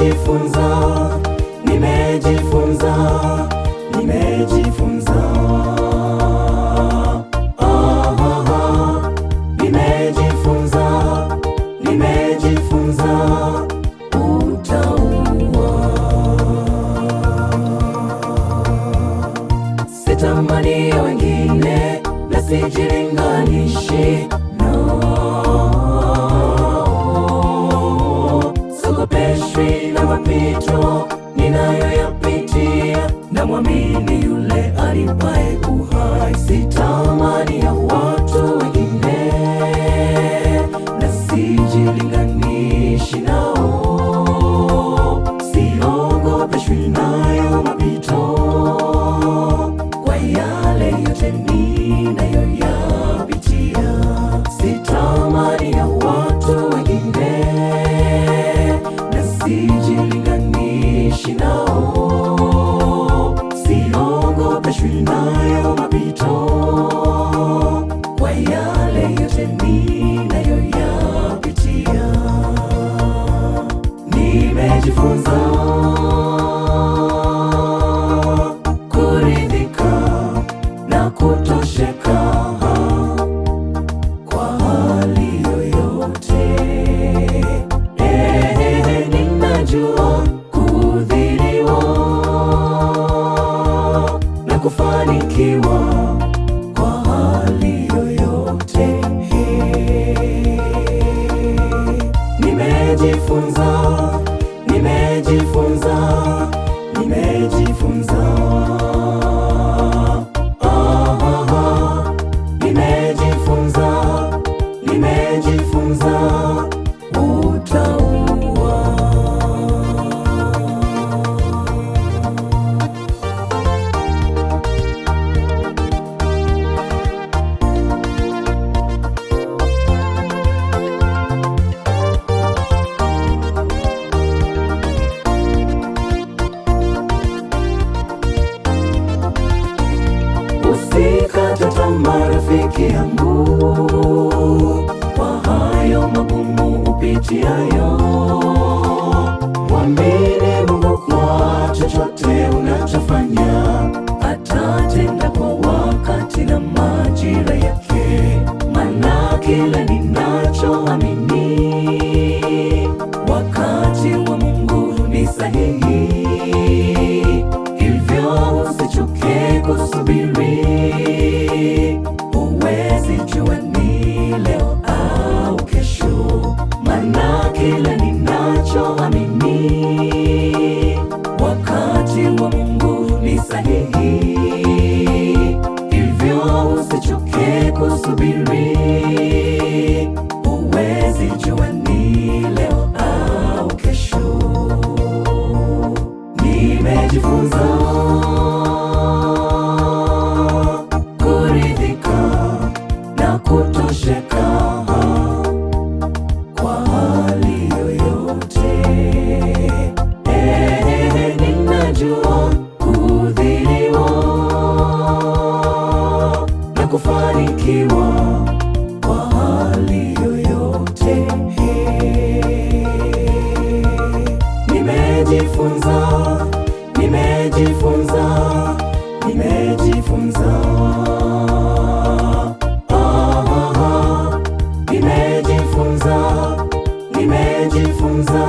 nimejifunza, nimejifunza, nimejifunza. Nimejifunza, nimejifunza utauwa. Sitamani ya wengine na sijilinganishi, no. Sogopeshwi na mapito ninayoyapitia, na mwamini yule alipaye uhai. Sitamani ya watu wengine na sijilinganishi nao, siogopeshwi nayo mapito kwa yale yote ninayoyapitia. Sitamani ya watu wengine na sijilinganishi nao, siogopeshwi nayo mapito kwa yale yote ninayoyapitia. Nimejifunza kuridhika na kutosheka kwa hali yoyote. Ninajua kudhiliwa na kufanikiwa kwa hali yoyote. Nimejifunza, nimejifunza, nimejifunza. Nimejifunza, nimejifunza utauwa. Usikate tamaa rafiki yangu kwa hayo magumu upitiayo. Mwamini Mungu kwa chochote unachofanya, atatenda kwa wakati na majira yake. Maana kile ninachoamini, wakati wa Mungu ni sahihi. Hivyo usichoke kusubiri, huwezi jua ni leo au kesho. Maana kile ninachoamini, wakati wa Mungu ni sahihi. Hivyo usichoke kusubiri, huwezi jua ni leo au kesho. Nimejifunza kuridhika na kutosheka kwa hali yoyote. Ninajua kudhiliwa na kufanikiwa kwa hali yoyote. Nimejifunza, nimejifunza, nimejifunza. Nimejifunza, nimejifunza.